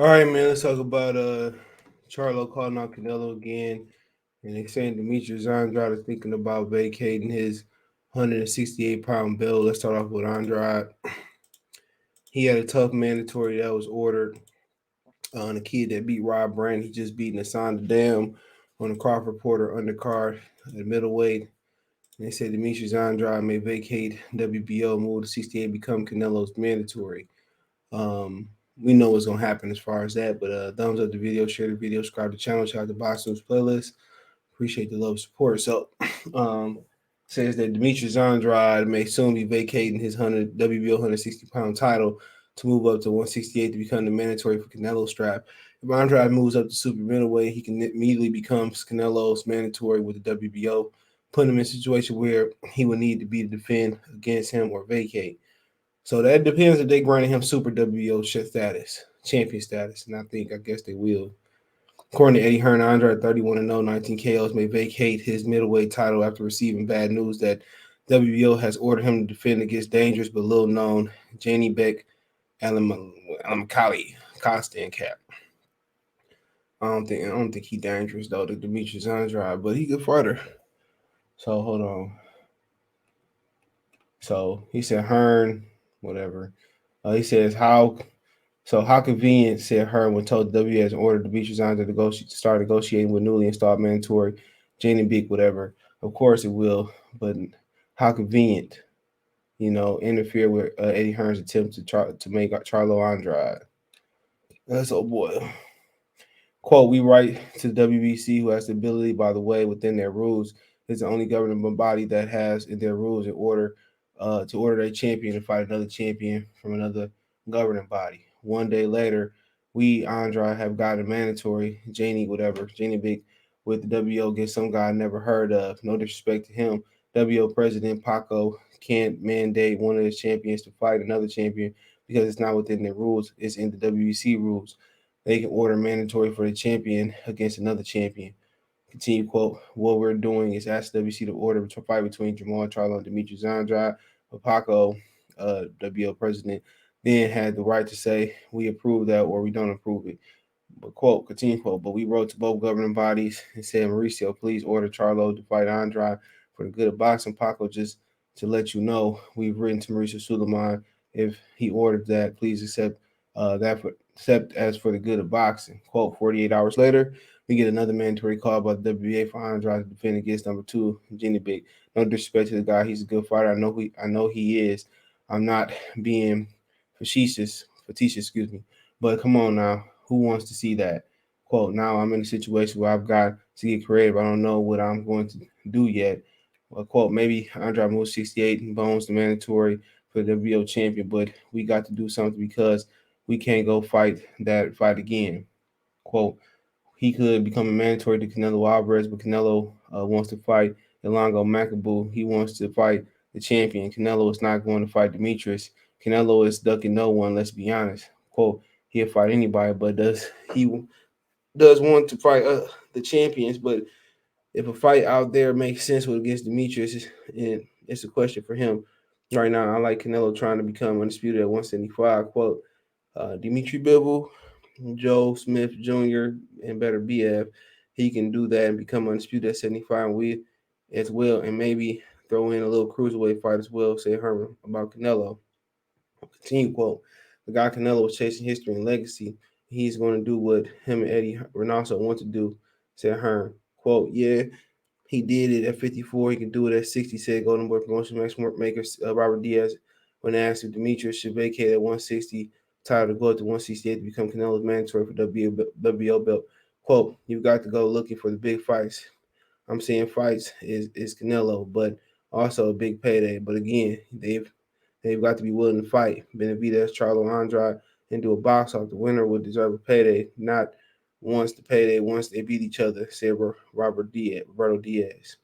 All right, man. Let's talk about Charlo calling out Canelo again, and they saying Demetrius Andrade is thinking about vacating his 168-pound belt. Let's start off with Andrade. He had a tough mandatory that was ordered on the kid that beat Rob Brand. He just beat Nassan Dam on the Crawford Porter undercard at middleweight. And they said Demetrius Andrade may vacate WBO, move to 68, become Canelo's mandatory. Um, we know what's gonna happen as far as that. But thumbs up the video, share the video, subscribe to the channel, check out the Box News playlist. Appreciate the love support. So um says that Demetrius Andrade may soon be vacating his 100 WBO 160-pound title to move up to 168 to become the mandatory for Canelo strap. If Andrade moves up to super middleweight, he can immediately becomes Canelo's mandatory with the WBO, putting him in a situation where he would need to be to defend against him or vacate. So that depends if they granted him Super WBO status, champion status, and I guess they will. According to Eddie Hearn, Andrade 31-0, 19 KOs may vacate his middleweight title after receiving bad news that WBO has ordered him to defend against dangerous but little known Janie Beck Alamkali Constant Cap. I don't think he dangerous though, to Demetrius Andrade, but he good fighter. So hold on. So he said Hearn, whatever. He says how convenient, said Hearn when told the W has ordered Demetrius Andrade to start negotiating with newly installed mandatory Janie Beek, whatever. Of course it will, but how convenient, interfere with Eddie Hearn's attempt to make Charlo Andrade. That's oh boy. Quote, we write to the WBC, who has the ability, by the way, within their rules, is the only governing body that has in their rules in order to order a champion to fight another champion from another governing body. One day later, we, Andrade, have got a mandatory, Janie Big, with the WO against some guy I never heard of. No disrespect to him. WO President Paco can't mandate one of his champions to fight another champion because it's not within their rules. It's in the WBC rules. They can order mandatory for the champion against another champion. Continue quote, what we're doing is ask WC to order a fight between Jermall Charlo and Demetrius Andrade. But Paco, WO president, then had the right to say we approve that or we don't approve it. But quote, continue quote, but we wrote to both governing bodies and said, Mauricio, please order Charlo to fight Andrade for the good of boxing. Paco, just to let you know, we've written to Mauricio Suleiman. If he ordered that, please accept except as for the good of boxing. Quote, 48 hours later, we get another mandatory call by the WBA for Andrade to defend against number two, Jenny Big. No disrespect to the guy, he's a good fighter. I know he is. I'm not being facetious, excuse me. But come on now, who wants to see that? Quote, now I'm in a situation where I've got to get creative. I don't know what I'm going to do yet. Well, quote, maybe Andrade moves 68 and Bones the mandatory for the WBO champion, but we got to do something because we can't go fight that fight again. Quote, he could become a mandatory to Canelo Alvarez, but Canelo wants to fight Elango Makabu. He wants to fight the champion. Canelo is not going to fight Demetrius. Canelo is ducking no one, let's be honest. Quote, he'll fight anybody, but he does want to fight the champions, but if a fight out there makes sense with against Demetrius, it's a question for him. Right now, I like Canelo trying to become undisputed at 175. Quote, Dimitri Bivol, Joe Smith Jr., and better BF, he can do that and become undisputed at 75 with as well, and maybe throw in a little cruiserweight fight as well, said Herman about Canelo. Continue quote, the guy Canelo was chasing history and legacy. He's going to do what him and Eddie Reynoso want to do, said Hearn. Quote, yeah, he did it at 54. He can do it at 60, said Golden Boy promotion matchmaker Robert Diaz when asked if Demetrius should vacate at 160, title to go up to 168 to become Canelo's mandatory for WBO belt. Quote, you've got to go looking for the big fights. I'm saying fights is Canelo, but also a big payday. But again, they've got to be willing to fight. Benavidez, Charlo, Andrade, and do a box off. The winner would deserve a payday, not once they beat each other, said Roberto Diaz.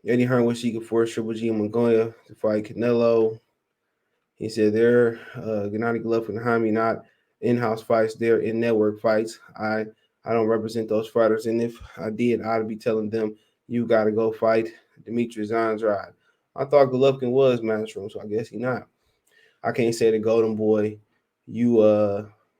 Eddie Hearn wished he could force Triple G and Mongolia to fight Canelo. He said they're Gennady Golovkin and Jaime not in-house fights, they're in-network fights. I don't represent those fighters, and if I did, I'd be telling them, you got to go fight Demetrius Andrade. I thought Golovkin was Matchroom, so I guess he not. I can't say to Golden Boy, you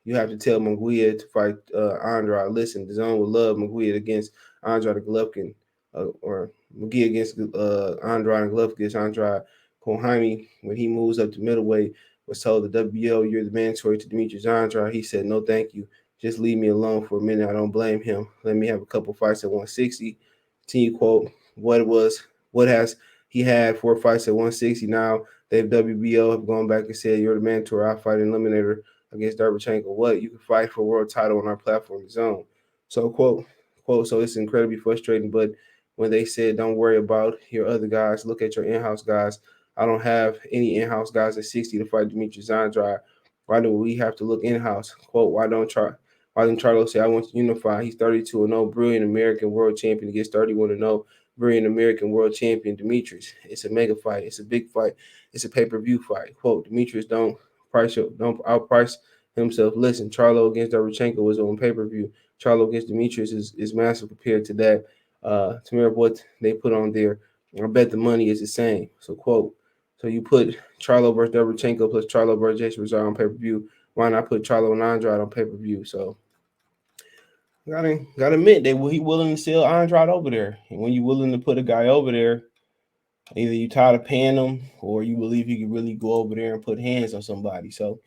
You have to tell Munguia to fight Andrade. Listen, the zone would love Munguia against Andrade Golovkin, or McGee against Andrade and Golovkin against Andrade. Kohami, when he moves up to middleweight, was told the WBO, you're the mandatory to Demetrius Andrade. He said, no, thank you. Just leave me alone for a minute. I don't blame him. Let me have a couple fights at 160. Continue quote, what has he had 4 fights at 160 now? They've WBO have gone back and said, you're the mandatory. I fight an eliminator against Derbychenko. What? You can fight for a world title on our platform zone. So quote, so it's incredibly frustrating, but when they said don't worry about your other guys, look at your in-house guys. I don't have any in-house guys at 60 to fight Demetrius Andrade. Why do we have to look in-house? Quote, why didn't Charlo say I want to unify? He's 32-0, brilliant American world champion against 31-0, brilliant American world champion Demetrius. It's a mega fight. It's a big fight. It's a pay-per-view fight. Quote, Demetrius don't outprice himself. Listen, Charlo against Derbychenko was on pay-per-view. Charlo against Demetrius is massive compared to that. To me, what they put on there, I bet the money is the same. So quote, so you put Charlo versus Derbychenko plus Charlo versus Jason Rizal on pay-per-view. Why not put Charlo and Andrade on pay-per-view? So gotta admit he willing to sell Andrade over there. And when you willing to put a guy over there, either you tired of paying him or you believe you can really go over there and put hands on somebody. So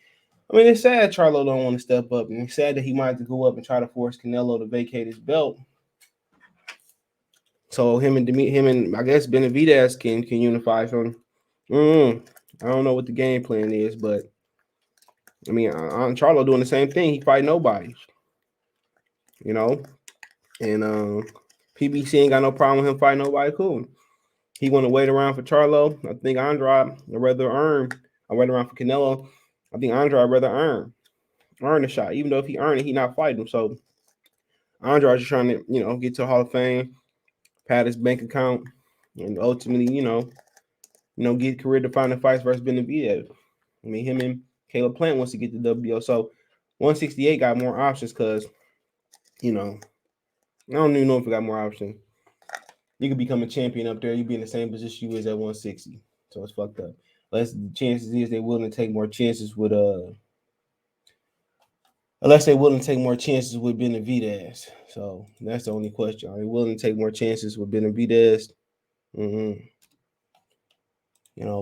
I mean, it's sad Charlo don't want to step up, and it's sad that he might have to go up and try to force Canelo to vacate his belt. So him and I guess Benavidez can unify. So I don't know what the game plan is, but I mean, Charlo doing the same thing. He fight nobody, you know, and PBC ain't got no problem with him fighting nobody. Cool. He want to wait around for Charlo. I think Andrade would rather earn. I wait around for Canelo. I think Andrade would rather earn the shot, even though if he earned it, he not fighting. So Andrade just trying to, get to the Hall of Fame, pad his bank account, and ultimately, get career defining fights versus Benavidez. I mean, him and Caleb Plant wants to get the WBO. So 168 got more options because, I don't even know if it got more options. You could become a champion up there. You be in the same position you was at 160. So it's fucked up. Unless the chances is they're willing to take more chances with Benavidez. So that's the only question. Are they willing to take more chances with Benavidez? Mm-hmm.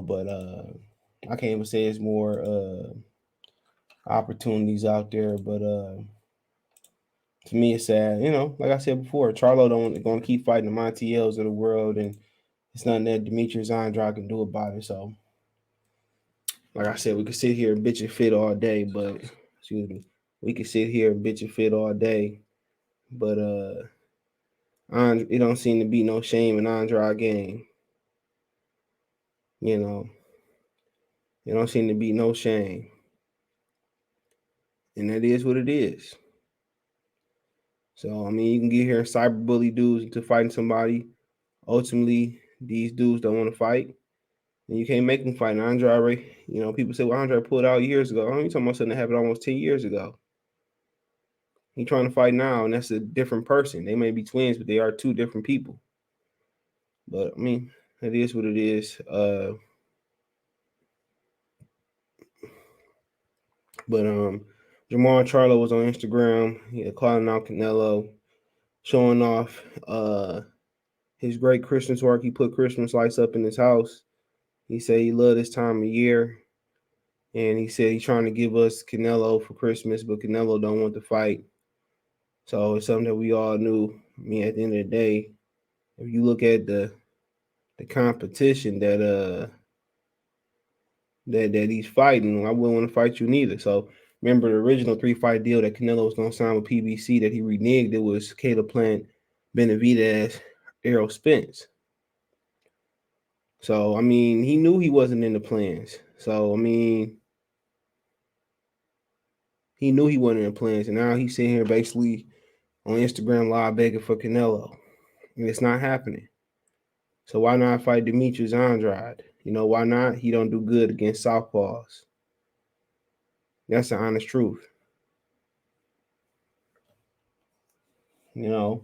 But I can't even say it's more opportunities out there. But to me, it's sad. Like I said before, Charlo going to keep fighting the Montiels of the world, and it's nothing that Demetrius Andrade can do about it. So, like I said, we could sit here and bitch and fit all day, but excuse me, we could sit here and bitch and fit all day, but it don't seem to be no shame in Andrade game. It don't seem to be no shame, and that is what it is. So I mean, you can get here and cyberbully dudes into fighting somebody. Ultimately, these dudes don't want to fight, and you can't make them fight. And Andrade, people say, well, Andrade pulled out years ago. You talking about something that happened almost 10 years ago. He's trying to fight now, and that's a different person. They may be twins, but they are two different people. But I mean, it is what it is. But Jermall Charlo was on Instagram, calling out Canelo, showing off his great Christmas work. He put Christmas lights up in his house. He said he loved this time of year. And he said he's trying to give us Canelo for Christmas, but Canelo don't want to fight. So it's something that we all knew. I mean, at the end of the day, if you look at the competition that he's fighting, I wouldn't want to fight you neither. So remember the original 3-fight deal that Canelo was gonna sign with PBC that he reneged. It was Caleb Plant, Benavidez, Errol Spence. So I mean, he knew he wasn't in the plans. So I mean, he knew he wasn't in the plans, and now he's sitting here basically on Instagram Live begging for Canelo, and it's not happening. So why not fight Demetrius Andrade? Why not? He don't do good against southpaws. That's the honest truth. He don't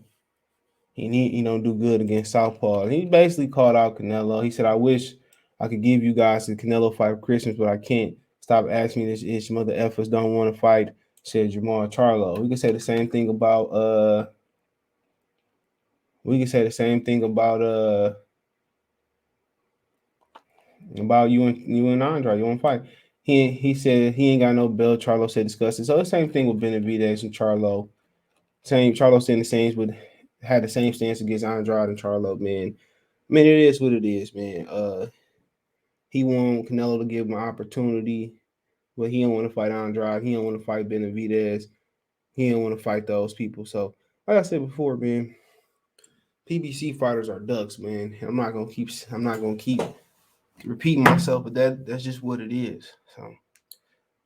do good against southpaws. He basically called out Canelo. He said, "I wish I could give you guys the Canelo fight for Christmas, but I can't. Stop asking me this. Some other efforts don't want to fight. Said Jermall Charlo. We can say the same thing about about you and Andrade. You want to fight? He said he ain't got no belt. Charlo said discuss it. So the same thing with Benavidez and Charlo. Charlo saying the same would had the same stance against Andrade and Charlo. Man, it is what it is, man. He want Canelo to give him an opportunity, but he don't want to fight Andrade. He don't want to fight Benavidez. He don't want to fight those people. So, like I said before, man, PBC fighters are ducks, man. I'm not gonna keep repeating myself, but that's just what it is. So,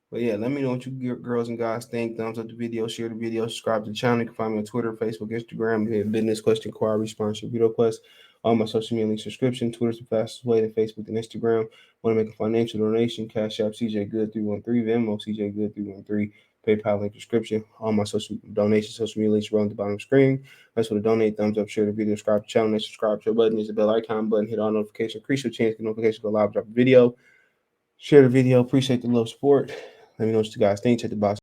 but yeah, let me know what you girls and guys think. Thumbs up the video, share the video, subscribe to the channel. You can find me on Twitter, Facebook, Instagram. If you have business question, inquiry, response, your video quest. All my social media links, subscription. Twitter's the fastest way to Facebook and Instagram. Want to make a financial donation? Cash App CJ Good 313, Venmo CJ Good 313, PayPal link description. All my social media links are on the bottom of the screen. That's for the donate. Thumbs up, share the video, subscribe to the channel. Next subscribe to the button is the bell icon button. Hit all notifications. Increase your chance to get notifications go live, drop a video. Share the video. Appreciate the love, support. Let me know what you guys think. Check the box.